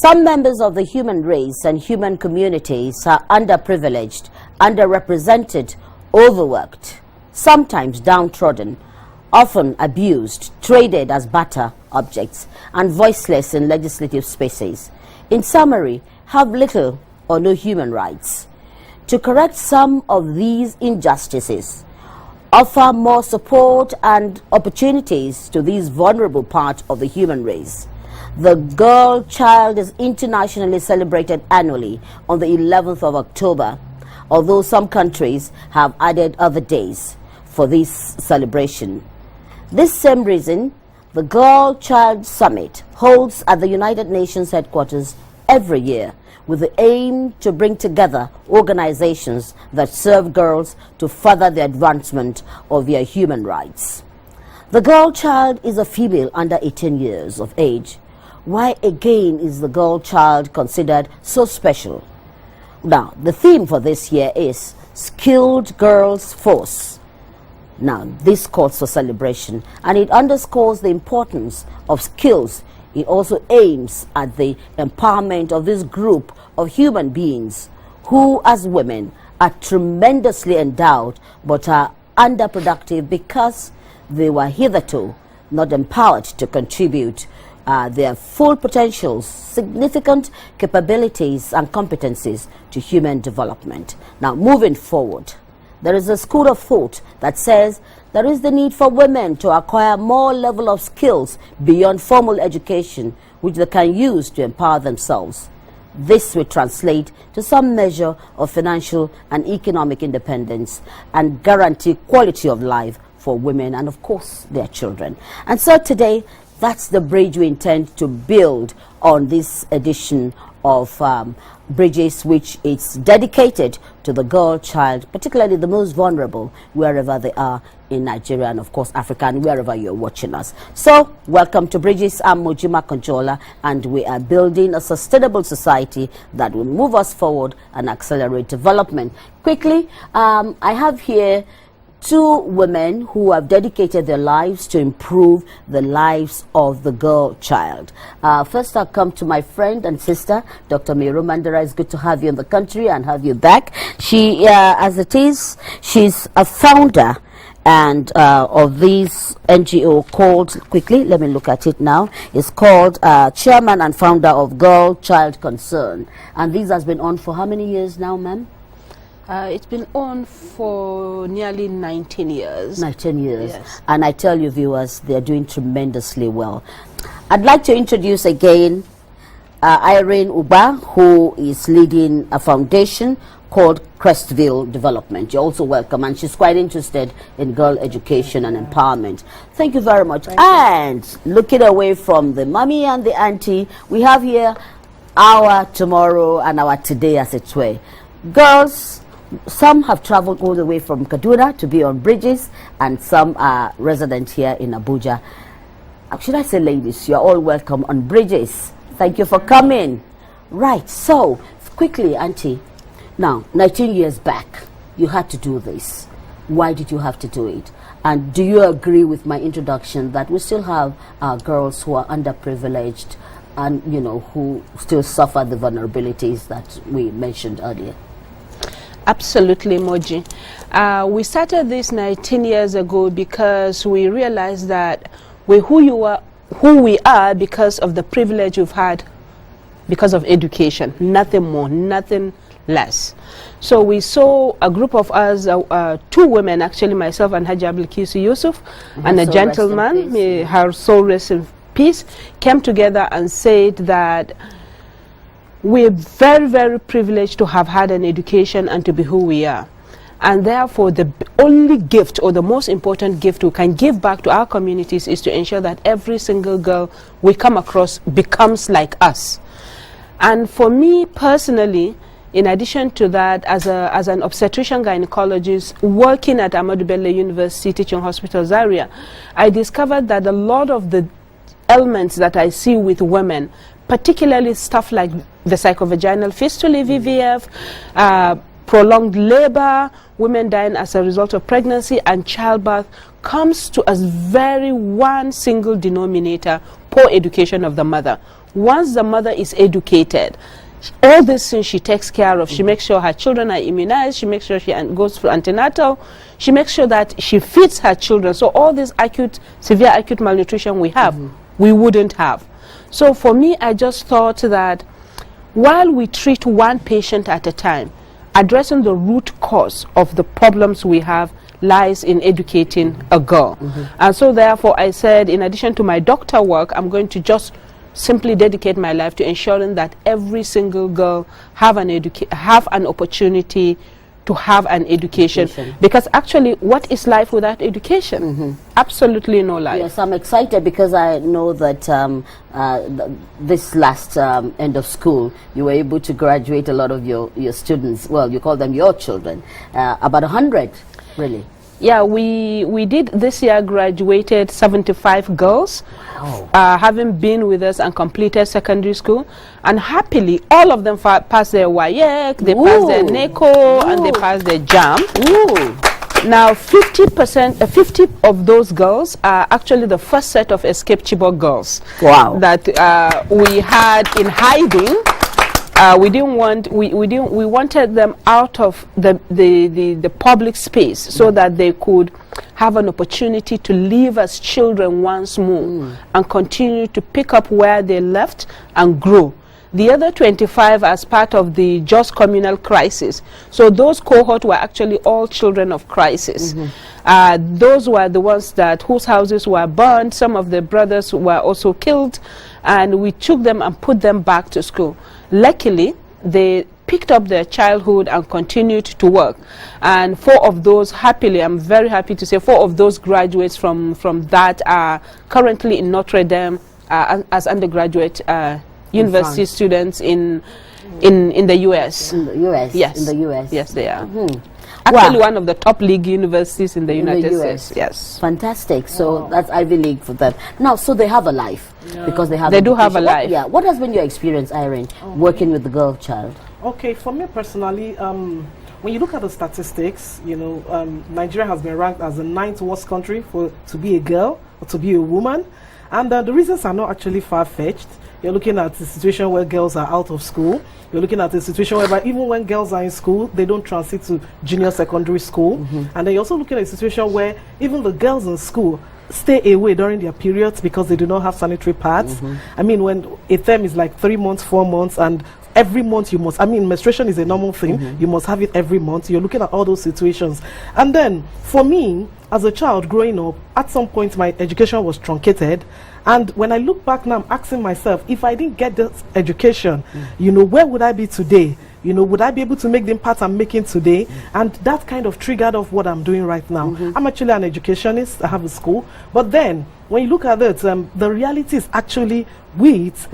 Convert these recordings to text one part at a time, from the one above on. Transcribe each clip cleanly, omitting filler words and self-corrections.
Some members of the human race and human communities are underprivileged, underrepresented, overworked, sometimes downtrodden, often abused, traded as barter objects, and voiceless in legislative spaces. In summary, have little or no human rights. To correct some of these injustices, offer more support and opportunities to these vulnerable parts of the human race, the Girl Child is internationally celebrated annually on the 11th of October, although some countries have added other days for this celebration. This same reason, the Girl Child Summit holds at the United Nations headquarters every year with the aim to bring together organizations that serve girls to further the advancement of their human rights. The girl child is a female under 18 years of age. Why again is the girl child considered so special? Now, the theme for this year is Skilled Girls Force. Now, this calls for celebration, and it underscores the importance of skills. It also aims at the empowerment of this group of human beings who, as women, are tremendously endowed but are underproductive because they were hitherto not empowered to contribute their full potentials, significant capabilities and competencies to human development. Now, moving forward, there is a school of thought that says there is the need for women to acquire more level of skills beyond formal education, which they can use to empower themselves. This will translate to some measure of financial and economic independence and guarantee quality of life for women and, of course, their children. And so today, that's the bridge we intend to build on this edition of Bridges, which is dedicated to the girl child, particularly the most vulnerable, wherever they are in Nigeria and, of course, Africa, and wherever you're watching us. So, welcome to Bridges. I'm Mojima Konjola, and we are building a sustainable society that will move us forward and accelerate development. Quickly, I have here two women who have dedicated their lives to improve the lives of the girl child. First, I'll come to my friend and sister, Dr. Miro Mandara. It's good to have you in the country and have you back. She, as it is, she's a founder and of this NGO called, quickly, let me look at it now. It's called Chairman and Founder of Girl Child Concern. And this has been on for how many years now, ma'am? It's been on for nearly 19 years. 19 years. Yes. And I tell you, viewers, they're doing tremendously well. I'd like to introduce again Irene Uba, who is leading a foundation called Crestville Development. You're also welcome, and she's quite interested in girl education and empowerment. Thank you very much. And looking away from the mommy and the auntie, we have here our tomorrow and our today, as it were. Girls, some have traveled all the way from Kaduna to be on Bridges, and some are resident here in Abuja. Should I say ladies, you're all welcome on Bridges. Thank you for coming. Right, so quickly, auntie, now 19 years back you had to do this. Why did you have to do it? And do you agree with my introduction that we still have girls who are underprivileged and, you know, who still suffer the vulnerabilities that we mentioned earlier? Absolutely, Moji. We started this 19 years ago because we realized that we're who we are because of the privilege we've had because of education. Nothing more, nothing less. So we saw a group of us, two women, actually, myself and Haji Abdulkisi Yusuf, and a gentleman, her soul rest in peace, came together and said that we're very, very privileged to have had an education and to be who we are. And therefore, the only gift, or the most important gift we can give back to our communities, is to ensure that every single girl we come across becomes like us. And for me personally, in addition to that, as an obstetrician gynecologist working at Ahmadu Bello University Teaching Hospital Zaria, I discovered that a lot of the elements that I see with women, particularly stuff like the psychovaginal fistula, VVF, prolonged labor, women dying as a result of pregnancy and childbirth, comes to as very one single denominator: poor education of the mother. once the mother is educated, all these things she takes care of. She makes sure her children are immunized. She makes sure she goes for antenatal. She makes sure that she feeds her children. So all this severe acute malnutrition we have, we wouldn't have. So for me, I just thought that while we treat one patient at a time, addressing the root cause of the problems we have lies in educating a girl. And so therefore I said, in addition to my doctor work, I'm going to just simply dedicate my life to ensuring that every single girl have an opportunity to have an education. Because actually, what is life without education? Absolutely no life. Yes, I'm excited because I know that this last end of school, you were able to graduate a lot of your students. Well, you call them your children, about 100, really. Yeah, we did this year graduated 75 girls. Wow. Having been with us and completed secondary school, and happily all of them passed their WAEC, they passed their NECO, and they passed their JAM. Now 50% 50 of those girls are actually the first set of escaped Chibok girls. Wow. That we had in hiding. We wanted them out of the public space so that they could have an opportunity to live as children once more and continue to pick up where they left and grow. The other 25 as part of the just communal crisis. So those cohort were actually all children of crisis. Those were the ones whose houses were burned. Some of the brothers were also killed, and we took them and put them back to school. Luckily, they picked up their childhood and continued to work. And 4 of those, happily, I'm very happy to say, 4 of those graduates from that are currently in Notre Dame as undergraduate university students in the US. In the US? Yes. In the US? Yes, they are. Actually, one of the top league universities in the United States. Yes. Fantastic. So that's Ivy League for them. Now, so they have a life because they have. They do have a life. What has been your experience, Irene, working with the girl child? Okay, for me personally, when you look at the statistics, you know, Nigeria has been ranked as the 9th worst country to be a girl or to be a woman, and the reasons are not actually far-fetched. You're looking at the situation where girls are out of school. You're looking at a situation where even when girls are in school, they don't transit to junior secondary school. And then you're also looking at a situation where even the girls in school stay away during their periods because they do not have sanitary pads. I mean, when a term is like 3 months, 4 months, and every month you must, I mean, menstruation is a normal thing. You must have it every month. You're looking at all those situations. And then for me, as a child growing up, at some point my education was truncated. And when I look back now, I'm asking myself, if I didn't get this education, you know, where would I be today? You know, would I be able to make the impact I'm making today? And that kind of triggered off what I'm doing right now. I'm actually an educationist. I have a school. But then, when you look at it, the reality is actually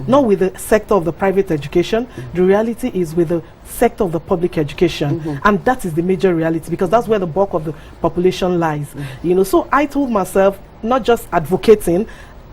not with the sector of the private education. The reality is with the sector of the public education. And that is the major reality, because that's where the bulk of the population lies. You know, so I told myself, not just advocating.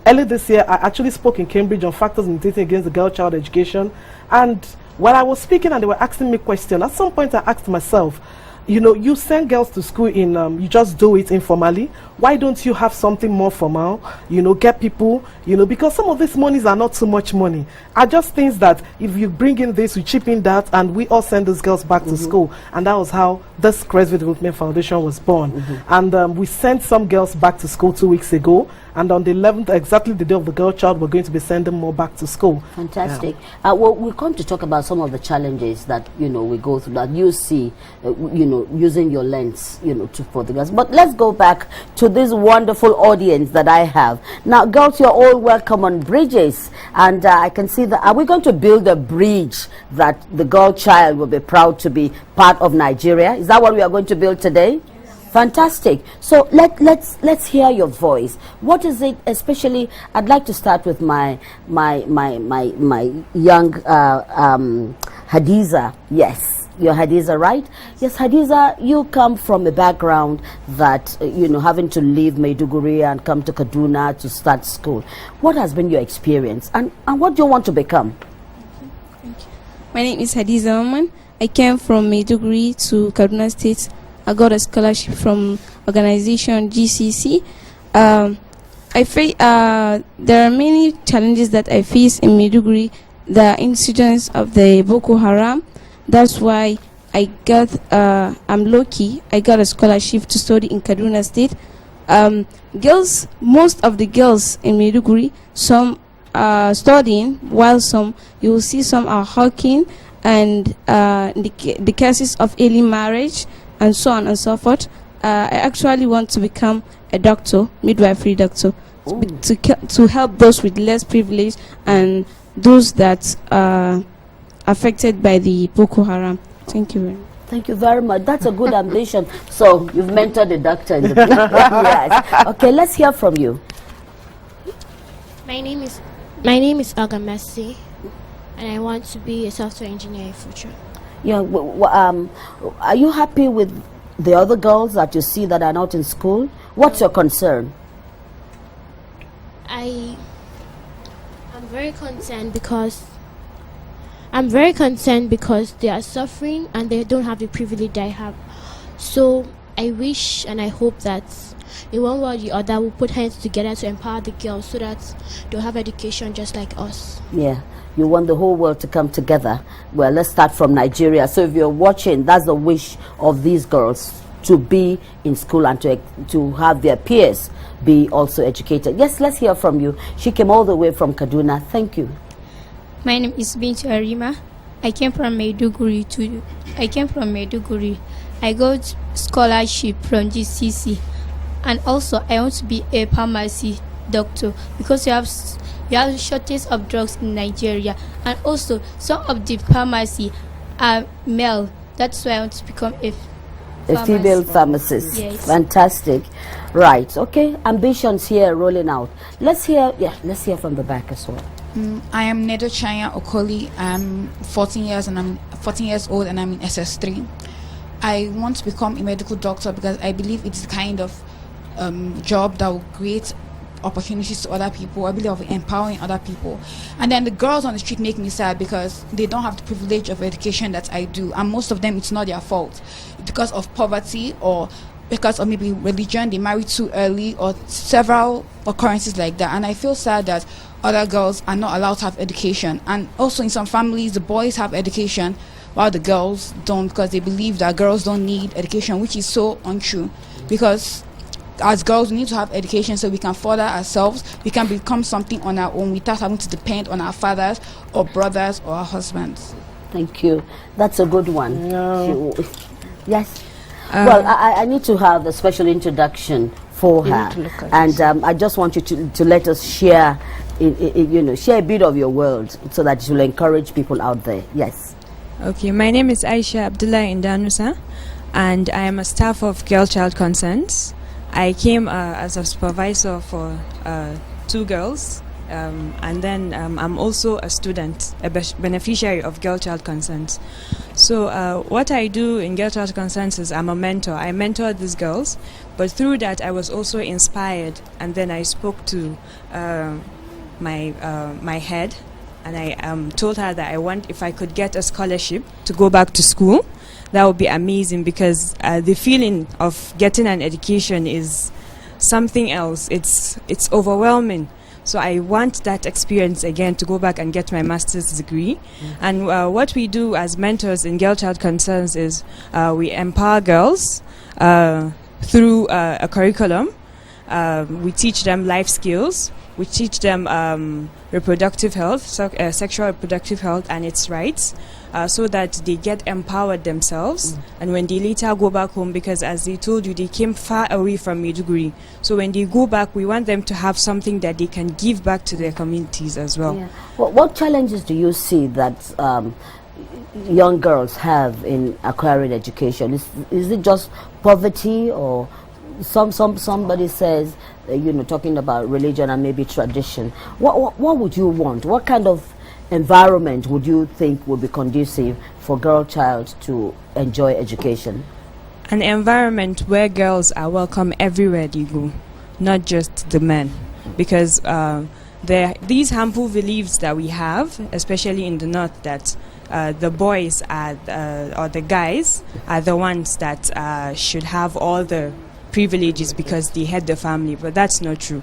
Early this year, I actually spoke in Cambridge on factors militating against the girl-child education. And while I was speaking and they were asking me questions, at some point I asked myself, you know, you send girls to school you just do it informally. Why don't you have something more formal? You know, get people, you know, because some of these monies are not too much money. Are just things that if you bring in this, we chip in that, and we all send those girls back to school. And that was how this Cresville Development Foundation was born. And we sent some girls back to school 2 weeks ago. And on the 11th, exactly the day of the girl child, we're going to be sending more back to school. Fantastic. Well, we'll come to talk about some of the challenges that, you know, we go through, that you see, you know, using your lens, you know, for the girls. But let's go back to this wonderful audience that I have. Now, girls, you're all welcome on Bridges. And I can see that, are we going to build a bridge that the girl child will be proud to be part of Nigeria? Is that what we are going to build today? Fantastic. So let's hear your voice. What is it, especially? I'd like to start with my young Hadiza. Yes, you're Hadiza, right? Yes, Hadiza, you come from a background that you know, having to leave Maiduguri and come to Kaduna to start school. What has been your experience, and what do you want to become? Thank you. My name is Hadiza Oman. I came from Maiduguri to Kaduna State. I got a scholarship from organization GCC. I there are many challenges that I face in Maiduguri. The incidents of the Boko Haram. That's why I'm lucky. I got a scholarship to study in Kaduna State. Most of the girls in Maiduguri, some are studying, while you will see some are hawking, and the cases of early marriage, and so on and so forth. I actually want to become a doctor, midwifery doctor, to help those with less privilege and those that are affected by the Boko Haram. Thank you very much. Thank you very much. That's a good ambition. So you've mentored the doctor in the yes. Okay, let's hear from you. My name is Agamesi, and I want to be a software engineer in future. Yeah. Are you happy with the other girls that you see that are not in school? What's your concern? I'm very concerned because they are suffering and they don't have the privilege I have. So I wish and I hope that in one way or the other we'll put hands together to empower the girls so that they'll have education just like us. Yeah, you want the whole world to come together. Well, let's start from Nigeria. So if you're watching, that's the wish of these girls, to be in school and to have their peers be also educated. Yes, let's hear from you. She came all the way from Kaduna. Thank you. My name is Bintu Arima. I came from Maiduguri. I got scholarship from GCC, and also I want to be a pharmacy doctor because you have shortage of drugs in Nigeria, and also some of the pharmacy are male. That's why I want to become a female pharmacist. Yes. Fantastic. Right. Okay. Ambitions here rolling out. Let's hear from the back as well. I am Nedo Chanya Okoli. I'm 14 years old and I'm in SS3. I want to become a medical doctor because I believe it's the kind of job that will create opportunities to other people. I believe of empowering other people. And then the girls on the street make me sad because they don't have the privilege of education that I do, and most of them it's not their fault. It's because of poverty or because of maybe religion, they marry too early, or several occurrences like that. And I feel sad that other girls are not allowed to have education. And also in some families the boys have education while the girls don't, because they believe that girls don't need education, which is so untrue. Because as girls, we need to have education so we can further ourselves. We can become something on our own without having to depend on our fathers or brothers or our husbands. Thank you. That's a good one. No. Yes. Well, I need to have a special introduction for her, and I just want you to let us share, share a bit of your world so that it will encourage people out there. Yes. Okay, my name is Aisha Abdullah Indanusa, and I am a staff of Girl Child Concerns. I came as a supervisor for 2 girls, and then I'm also a student, a beneficiary of Girl Child Concerns. So what I do in Girl Child Concerns is I'm a mentor. I mentor these girls, but through that I was also inspired, and then I spoke to my head, and I told her that if I could get a scholarship to go back to school, that would be amazing, because the feeling of getting an education is something else. It's overwhelming. So I want that experience again, to go back and get my master's degree. And what we do as mentors in Girl Child Concerns is we empower girls through a curriculum. We teach them life skills. We teach them reproductive health, sexual reproductive health and its rights, so that they get empowered themselves. And when they later go back home, because as they told you, they came far away from Maiduguri. So when they go back, we want them to have something that they can give back to their communities as well. Yeah. Well, what challenges do you see that young girls have in acquiring education? Is it just poverty, or somebody says, talking about religion and maybe tradition? What would you want? What kind of environment would you think would be conducive for girl child to enjoy education? An environment where girls are welcome everywhere they go, not just the men, because these harmful beliefs that we have, especially in the north, that the boys or the guys are the ones that should have all the privileges because they head the family, but that's not true.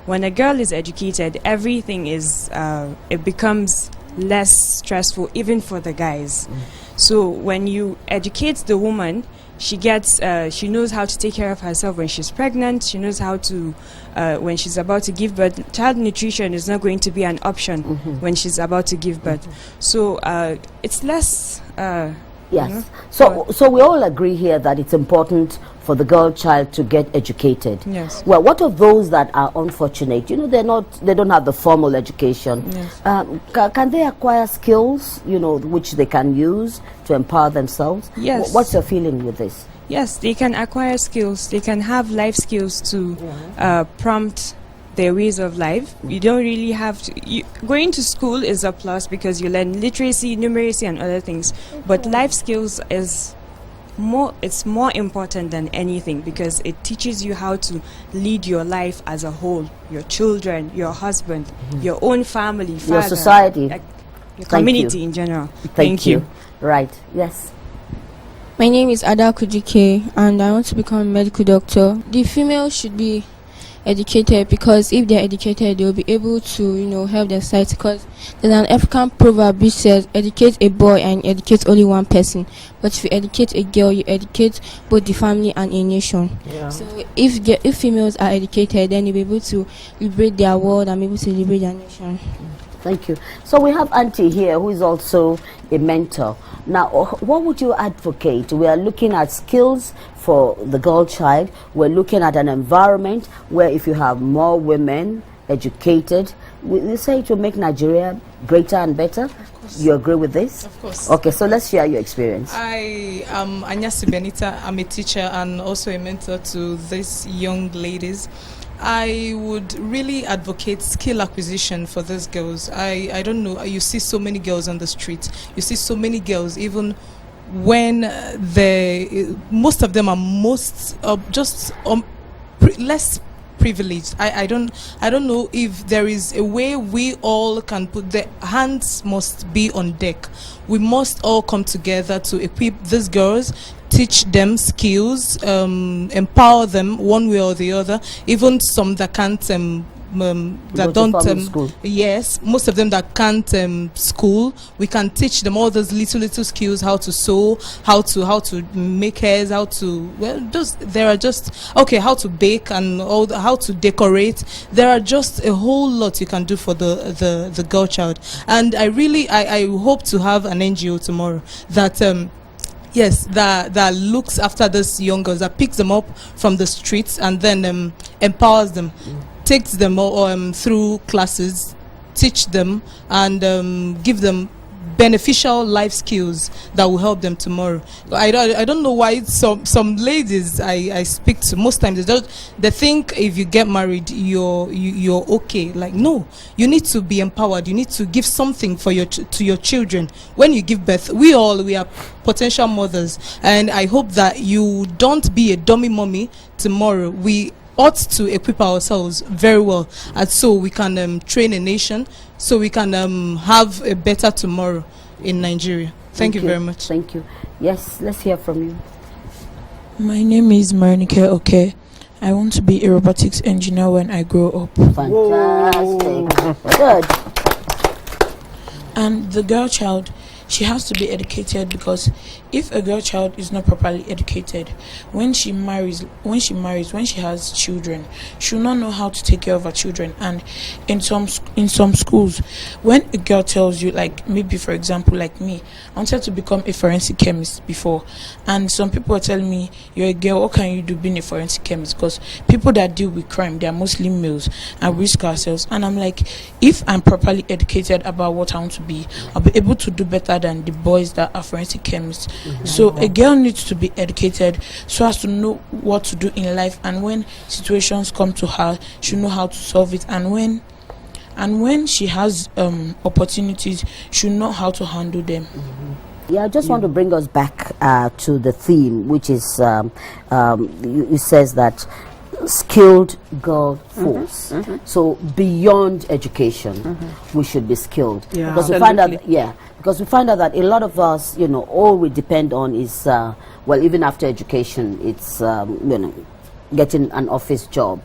when a girl is educated, everything is it becomes less stressful, even for the guys. So when you educate the woman, she knows how to take care of herself when she's pregnant. She knows how to when she's about to give birth. Child nutrition is not going to be an option when she's about to give birth. So it's less. Yes. So we all agree here that it's important for the girl child to get educated. Yes. Well, what of those that are unfortunate? You know, they don't have the formal education. Yes. Can they acquire skills, you know, which they can use to empower themselves? Yes. What's your feeling with this? Yes, they can acquire skills. They can have life skills to prompt their ways of life. You don't really have to. Going to school is a plus because you learn literacy, numeracy, and other things. But life skills is more. It's more important than anything because it teaches you how to lead your life as a whole. Your children, your husband, your own family, Your father, society, your community in general. Thank you. Right. Yes. My name is Ada Kujike and I want to become a medical doctor. The female should be educated because if they're educated, they'll be able to, you know, help their society. Because there's an African proverb which says, educate a boy and educate only one person. But if you educate a girl, you educate both the family and a nation. Yeah. So if females are educated, then they'll be able to liberate their world and be able to liberate their nation. Thank you. So we have Auntie here who is also a mentor. Now, what would you advocate? We are looking at skills for the girl child. We're looking at an environment where if you have more women educated, we say it will make Nigeria greater and better. Of course. You agree with this? Of course. Okay, so let's share your experience. I am Anyasi Benita. I'm a teacher and also a mentor to these young ladies. I would really advocate skill acquisition for these girls. I don't know, you see so many girls on the street. You see so many girls, even when most of them are less privileged. I don't know if there is a way we all can put the hands must be on deck. We must all come together to equip these girls, teach them skills, empower them one way or the other. Even some that can't that don't school. Yes, most of them that can't school, we can teach them all those little skills, how to sew, how to make hairs, how to how to bake and how to decorate. There are just a whole lot you can do for the girl child. And I hope to have an NGO tomorrow that yes, that looks after these young girls, that picks them up from the streets and then empowers them, takes them through classes, teach them, and give them beneficial life skills that will help them tomorrow. I don't know why some ladies I speak to, most times they think if you get married you're okay. Like, no, you need to be empowered. You need to give something for to your children. When you give birth, we are potential mothers, and I hope that you don't be a dummy mommy tomorrow. We ought to equip ourselves very well, and so we can train a nation, so we can have a better tomorrow in Nigeria. Thank you very much. Thank you. Yes, let's hear from you. My name is Marinike Oke. I want to be a robotics engineer when I grow up. Fantastic. Good. And the girl child, she has to be educated, because if a girl child is not properly educated, when she marries, when she has children, she will not know how to take care of her children. And in some schools, when a girl tells you, like maybe for example like me, I wanted to become a forensic chemist before, and some people are telling me, you're a girl, what can you do being a forensic chemist? Because people that deal with crime, they are mostly males, and we risk ourselves. And I'm like, if I'm properly educated about what I want to be, I'll be able to do better than the boys that are forensic chemists. So a girl needs to be educated so as to know what to do in life, and when situations come to her, she'll know how to solve it, and when she has opportunities, she'll know how to handle them. Yeah, I just want to bring us back to the theme, which is it says that skilled girl force. So beyond education, we should be skilled. Yeah, because we find out, because we find out that a lot of us, all we depend on is well, even after education, it's getting an office job.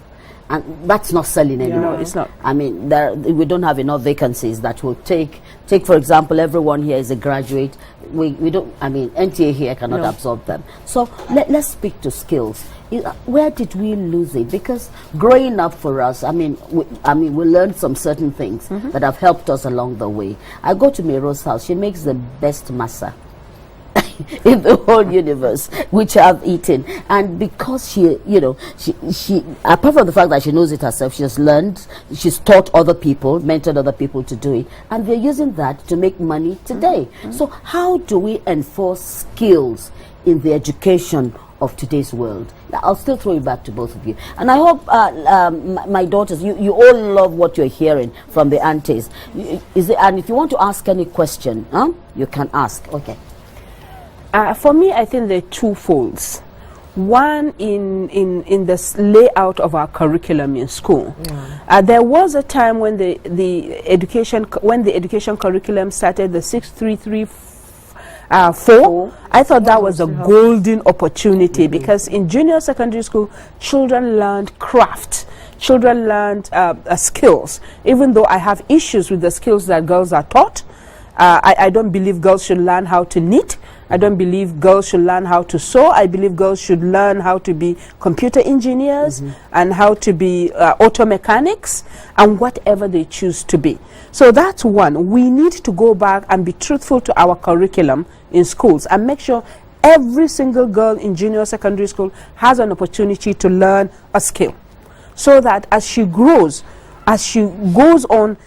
And that's not selling anymore. No, it's not. I mean, we don't have enough vacancies that will take, for example, everyone here is a graduate. We don't, I mean, NTA here cannot absorb them. So let's speak to skills. Where did we lose it? Because growing up for us, I mean, we learned some certain things that have helped us along the way. I go to Mero's house. She makes the best masa in the whole universe, which I've eaten. And because she, you know, she apart from the fact that she knows it herself, she has learned, she's taught other people, mentored other people to do it, and we're using that to make money today. So how do we enforce skills in the education of today's world? I'll still throw it back to both of you, and I hope my daughters, you all love what you're hearing from the aunties. And if you want to ask any question, you can ask. Okay. For me, I think there are two folds. One in the layout of our curriculum in school. There was a time when the education curriculum started, the 6-3-3-4. I thought that was a golden opportunity, because in junior secondary school, children learned craft. Children learned skills. Even though I have issues with the skills that girls are taught, I don't believe girls should learn how to knit. I don't believe girls should learn how to sew. I believe girls should learn how to be computer engineers and how to be auto mechanics and whatever they choose to be. So that's one. We need to go back and be truthful to our curriculum in schools and make sure every single girl in junior secondary school has an opportunity to learn a skill, so that as she grows, as she goes on,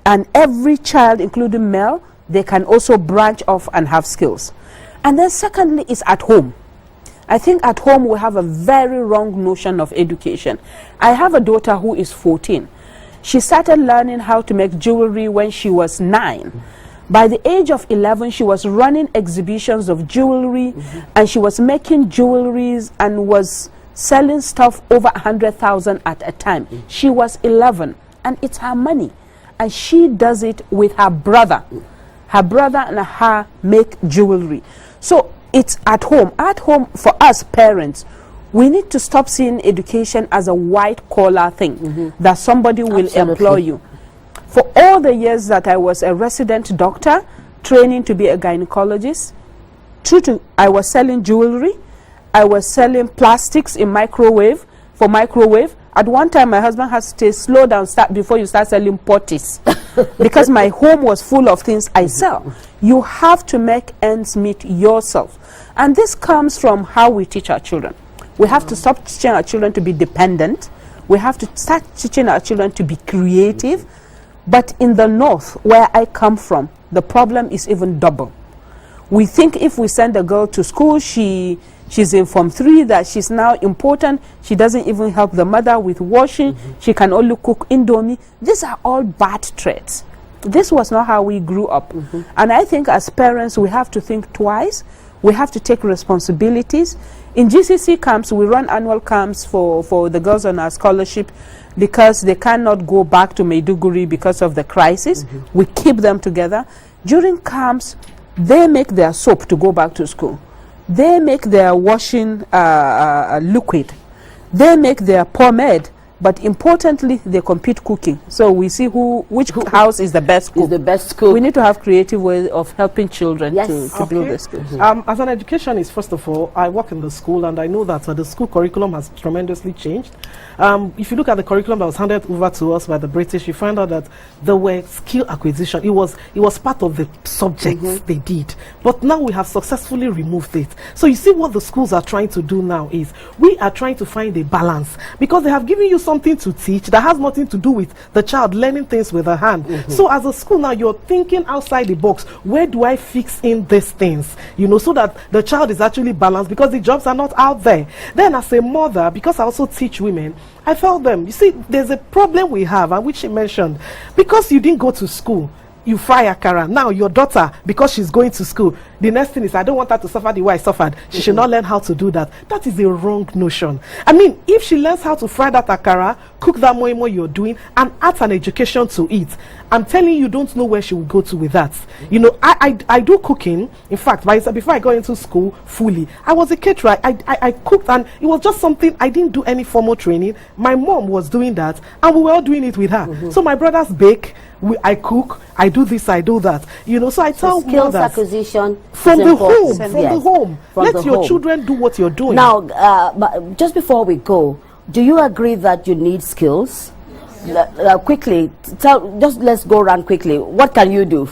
and every child, including male, they can also branch off and have skills. And then secondly is at home. I think at home we have a very wrong notion of education. I have a daughter who is 14. She started learning how to make jewelry when she was 9. By the age of 11, she was running exhibitions of jewelry, and she was making jewelries and was selling stuff over 100,000 at a time. She was 11, and it's her money. And she does it with her brother. Her brother and her make jewelry. So it's at home. At home, for us parents, we need to stop seeing education as a white-collar thing, that somebody will employ you. For all the years that I was a resident doctor, training to be a gynecologist, I was selling jewelry, I was selling plastics in microwave, for microwave. At one time, my husband has to say, slow down, start before you start selling potties. Because my home was full of things I sell. You have to make ends meet yourself. And this comes from how we teach our children. We have to stop teaching our children to be dependent. We have to start teaching our children to be creative. But in the north, where I come from, the problem is even double. We think if we send a girl to school, she's in Form 3, that she's now important. She doesn't even help the mother with washing. She can only cook Indomie. These are all bad traits. This was not how we grew up. And I think as parents, we have to think twice. We have to take responsibilities. In GCC camps, we run annual camps for the girls on our scholarship, because they cannot go back to Maiduguri because of the crisis. We keep them together. During camps, they make their soap to go back to school. They make their washing liquid. They make their pomade. But importantly, they compete cooking. So we see which house is the best cook. Is the best cook. We need to have creative ways of helping children to build the skills. As an educationist, first of all, I work in the school, and I know that the school curriculum has tremendously changed. If you look at the curriculum that was handed over to us by the British, you find out that there were skill acquisition. It was part of the subjects they did. But now we have successfully removed it. So you see what the schools are trying to do now is, we are trying to find a balance, because they have given you something to teach that has nothing to do with the child learning things with her hand. So as a school now, you're thinking outside the box. Where do I fix in these things? You know, so that the child is actually balanced, because the jobs are not out there. Then as a mother, because I also teach women, I felt them. You see, there's a problem we have, and which she mentioned. Because you didn't go to school, you fry akara. Now your daughter, because she's going to school, the next thing is, I don't want her to suffer the way I suffered. She should not learn how to do that. That is a wrong notion. I mean, if she learns how to fry that akara, cook that moi moi you're doing, and add an education to it, I'm telling you, don't know where she will go to with that. You know, I do cooking. In fact, before I got into school fully, I was a caterer. I cooked, and it was just something, I didn't do any formal training. My mom was doing that, and we were all doing it with her. So my brothers bake, I cook, I do this, I do that. You know, so I tell skills mothers, acquisition from the home, From let the your home. children do what you're doing. Now, but just before we go, do you agree that you need skills? Quickly, let's go around quickly. What can you do?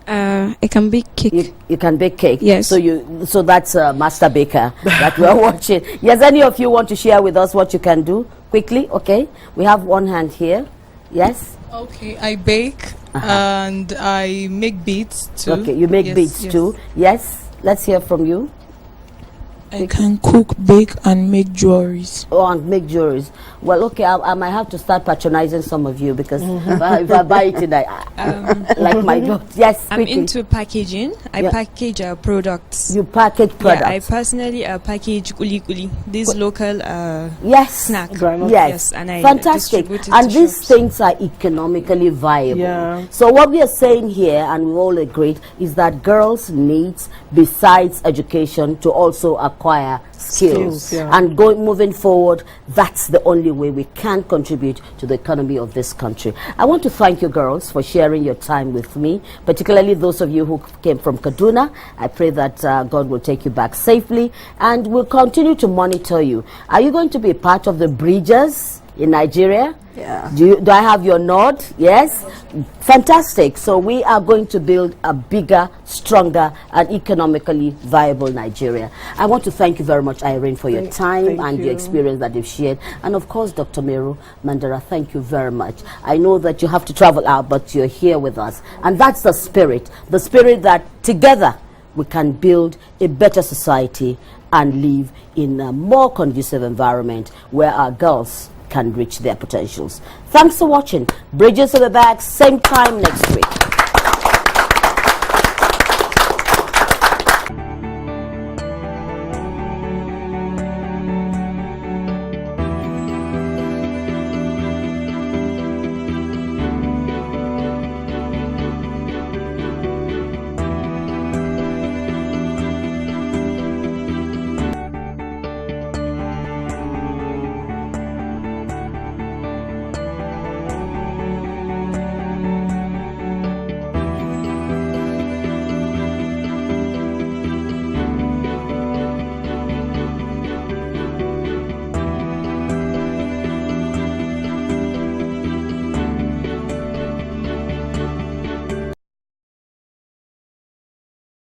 I can bake cake. You can bake cake. Yes. So that's a master baker that we're watching. Yes, any of you want to share with us what you can do quickly? Okay, we have one hand here. Yes. Okay, I bake and I make beads too. Okay, you make beads too. Yes. Let's hear from you. I can cook, bake, and make jewelries. Oh, and make jewelries. Well, okay, I might have to start patronizing some of you, because if I buy it tonight, like my daughter. Yes, I'm quickly. into packaging. I package products. You package products. Yeah, I personally package kuli kuli. These local snack. Yes, and I fantastic. distribute it And to these shops. things are economically viable. Yeah. So what we are saying here, and we all agreed, is that girls need, besides education, to also acquire skills. And moving forward, that's the only way we can contribute to the economy of this country. I want to thank you girls for sharing your time with me, particularly those of you who came from Kaduna. I pray that God will take you back safely, and we'll continue to monitor you. Are you going to be part of the Bridges in Nigeria? Yeah. Do I have your nod? Yes? Fantastic. So we are going to build a bigger, stronger, and economically viable Nigeria. I want to thank you very much, Irene, for your time and your experience that you've shared. And of course, Dr. Meru Mandara, thank you very much. I know that you have to travel out, but you're here with us. And that's the spirit that together we can build a better society and live in a more conducive environment where our girls can reach their potentials. Thanks for watching. Bridges to the back, same time next week.